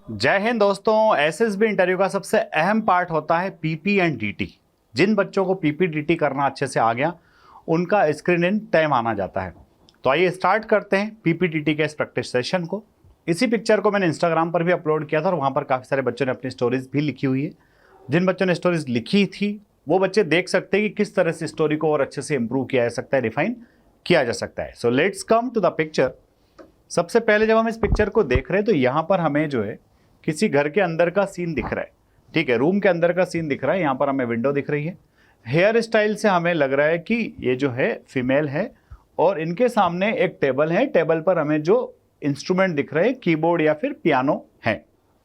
जय हिंद दोस्तों। SSB interview का सबसे अहम पार्ट होता है पीपी एंड डीटी। जिन बच्चों को पीपी डीटी करना अच्छे से आ गया उनका स्क्रीन इन तय माना जाता है। तो आइए स्टार्ट करते हैं पीपी डीटी के इस प्रैक्टिस सेशन को। इसी पिक्चर को मैंने इंस्टाग्राम पर भी अपलोड किया था और वहाँ पर काफ़ी सारे बच्चों ने अपनी स्टोरीज भी लिखी हुई है। जिन बच्चों ने स्टोरीज लिखी थी वो बच्चे देख सकते हैं कि किस तरह से स्टोरी को और अच्छे से इंप्रूव किया जा सकता है, रिफाइन किया जा सकता है। So let's come to the picture. सबसे पहले जब हम इस पिक्चर को देख रहे हैं तो यहाँ पर हमें जो है किसी घर के अंदर का सीन दिख रहा है। ठीक है, रूम के अंदर का सीन दिख रहा है। यहाँ पर हमें विंडो दिख रही है। हेयर स्टाइल से हमें लग रहा है कि ये जो है फीमेल है और इनके सामने एक टेबल है। टेबल पर हमें जो इंस्ट्रूमेंट दिख रहे हैं कीबोर्ड या फिर पियानो है।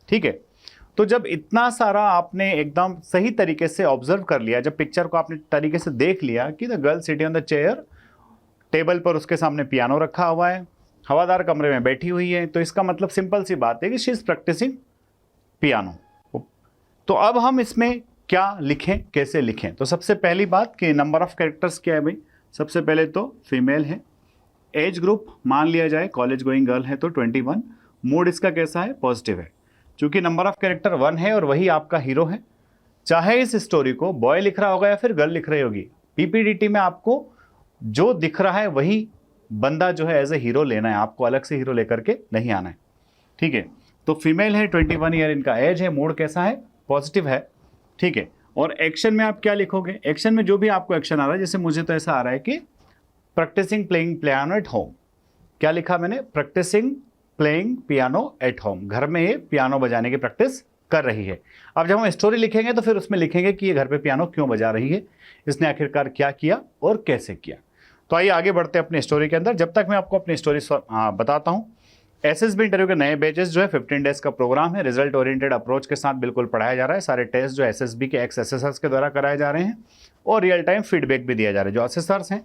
ठीक है, तो जब इतना सारा आपने एकदम सही तरीके से ऑब्जर्व कर लिया, जब पिक्चर को आपने तरीके से देख लिया कि the girl sitting on the chair, table पर उसके सामने पियानो रखा हुआ है, हवादार कमरे में बैठी हुई है, तो इसका मतलब सिंपल सी बात है कि शी इज प्रैक्टिसिंग पियानो। तो अब हम इसमें क्या लिखें, कैसे लिखें? तो सबसे पहली बात कि नंबर ऑफ कैरेक्टर्स क्या है भाई। सबसे पहले तो फीमेल है, एज ग्रुप मान लिया जाए कॉलेज गोइंग गर्ल है तो 21। मूड इसका कैसा है? पॉजिटिव है। चूंकि नंबर ऑफ कैरेक्टर 1 है और वही आपका हीरो है, चाहे इस स्टोरी को बॉय लिख रहा होगा या फिर गर्ल लिख रही होगी, पीपीडीटी में आपको जो दिख रहा है वही बंदा जो है एज ए हीरो लेना है, आपको अलग से हीरो लेकर के नहीं आना है। ठीक है, तो फीमेल है, 21 ईयर इनका एज है, मूड कैसा है? पॉजिटिव है। ठीक है, और एक्शन में आप क्या लिखोगे? एक्शन में जो भी आपको एक्शन आ रहा है, जैसे मुझे तो ऐसा आ रहा है कि practising playing piano at home. क्या लिखा मैंने? Practising playing piano at home. घर में ये पियानो बजाने की प्रैक्टिस कर रही है। अब जब हम स्टोरी लिखेंगे तो फिर उसमें लिखेंगे कि ये घर पे पियानो क्यों बजा रही है, इसने आखिरकार क्या किया और कैसे किया। तो आइए आगे बढ़ते हैं अपनी स्टोरी के अंदर। जब तक मैं आपको अपनी स्टोरी बताता हूँ, एसएसबी इंटरव्यू के नए बैचेस जो है 15 डेज का प्रोग्राम है, रिजल्ट ओरिएंटेड अप्रोच के साथ बिल्कुल पढ़ाया जा रहा है। सारे टेस्ट जो एसएसबी के एक्स एसेसर्स के द्वारा कराए जा रहे हैं और रियल टाइम फीडबैक भी दिया जा रहा है। जो असेसर्स हैं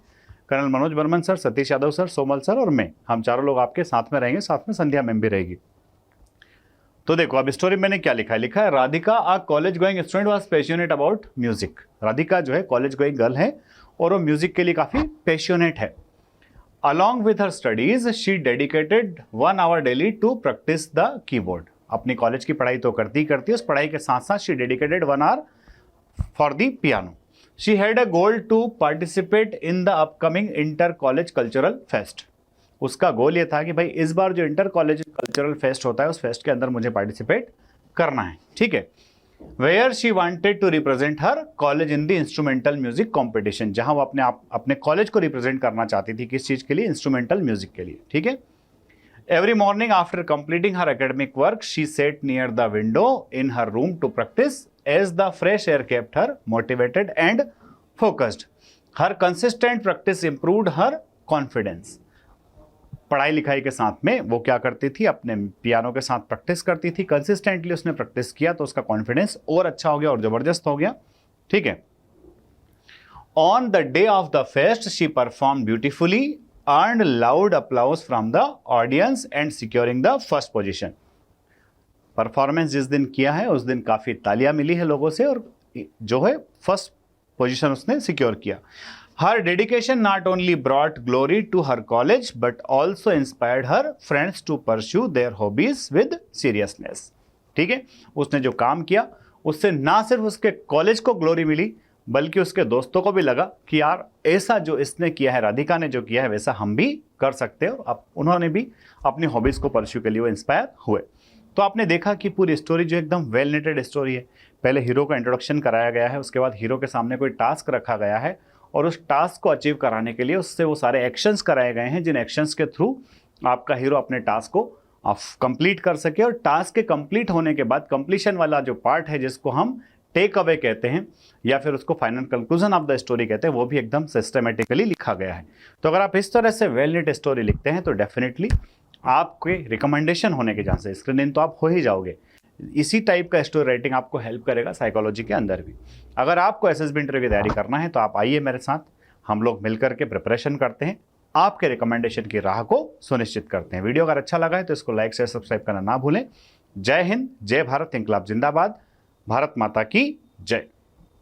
colonel Manoj Barman sir, Satish Yadav sir, Somal sir और मैं, हम चारों लोग आपके साथ में रहेंगे, साथ में संध्या मैम भी रहेगी। तो देखो अब स्टोरी मैंने क्या लिखा है। लिखा है Radhika a college going student was passionate about music. Radhika जो है कॉलेज गोइंग गर्ल है और वो म्यूजिक के लिए काफी पैशनेट है। Along with her studies, she dedicated 1 hour daily to practice the keyboard. अपनी कॉलेज की पढ़ाई तो करती करती है, उस पढ़ाई के साथ साथ she dedicated 1 hour for the piano. She had a goal to participate in the upcoming inter college cultural fest. उसका गोल ये था कि भाई इस बार जो इंटर कॉलेज कल्चरल फेस्ट होता है उस फेस्ट के अंदर मुझे पार्टिसिपेट करना है। ठीक है, Where she wanted to represent her college in the instrumental music competition, जहां वो अपने कॉलेज को रिप्रेजेंट करना चाहती थी। किस चीज के लिए? इंस्ट्रूमेंटल म्यूजिक के लिए। ठीक है, every morning after completing her academic work she sat near the window in her room to practise as the fresh air kept her motivated and focused. Her consistent practice improved her confidence. पढ़ाई लिखाई के साथ में वो क्या करती थी? अपने पियानो के साथ प्रैक्टिस करती थी। कंसिस्टेंटली उसने प्रैक्टिस किया तो उसका कॉन्फिडेंस और अच्छा हो गया और जबरदस्त हो गया। ठीक है, on the day of the fest she perform beautifully, earned loud applause from the audience and securing the first position. Performance जिस दिन किया है उस दिन काफी तालियां मिली है लोगों से और जो है फर्स्ट पोजीशन उसने सिक्योर किया। Her dedication not only brought glory to her college but also inspired her friends to pursue their hobbies with seriousness. ठीक है, उसने जो काम किया उससे ना सिर्फ उसके कॉलेज को ग्लोरी मिली बल्कि उसके दोस्तों को भी लगा कि यार ऐसा जो इसने किया है, राधिका ने जो किया है, वैसा हम भी कर सकते हैं। अब उन्होंने भी अपनी हॉबीज को परस्यू के लिए वो इंस्पायर हुए। तो आपने देखा कि पूरी स्टोरी जो एकदम वेल नेटेड स्टोरी है। पहले हीरो का इंट्रोडक्शन कराया गया है, उसके बाद हीरो के सामने कोई टास्क रखा गया है और उस टास्क को अचीव कराने के लिए उससे वो सारे एक्शंस कराए गए हैं जिन एक्शंस के थ्रू आपका हीरो अपने टास्क को कंप्लीट कर सके। और टास्क के कंप्लीट होने के बाद कंप्लीशन वाला जो पार्ट है जिसको हम टेक अवे कहते हैं या फिर उसको final conclusion of the story कहते हैं, वो भी एकदम सिस्टमेटिकली लिखा गया है। तो अगर आप इस तरह से वेल नेट स्टोरी लिखते हैं तो डेफिनेटली आपके रिकमेंडेशन होने के चांसेस, स्क्रीन इन तो आप हो ही जाओगे। इसी टाइप का स्टोरी राइटिंग आपको हेल्प करेगा साइकोलॉजी के अंदर भी। अगर आपको एसएसबी इंटरव्यू की तैयारी करना है तो आप आइए मेरे साथ, हम लोग मिलकर के प्रिपरेशन करते हैं, आपके रिकमेंडेशन की राह को सुनिश्चित करते हैं। वीडियो अगर अच्छा लगा है तो इसको लाइक शेयर सब्सक्राइब करना ना भूलें। जय हिंद, जय भारत, इंकलाब जिंदाबाद, भारत माता की जय।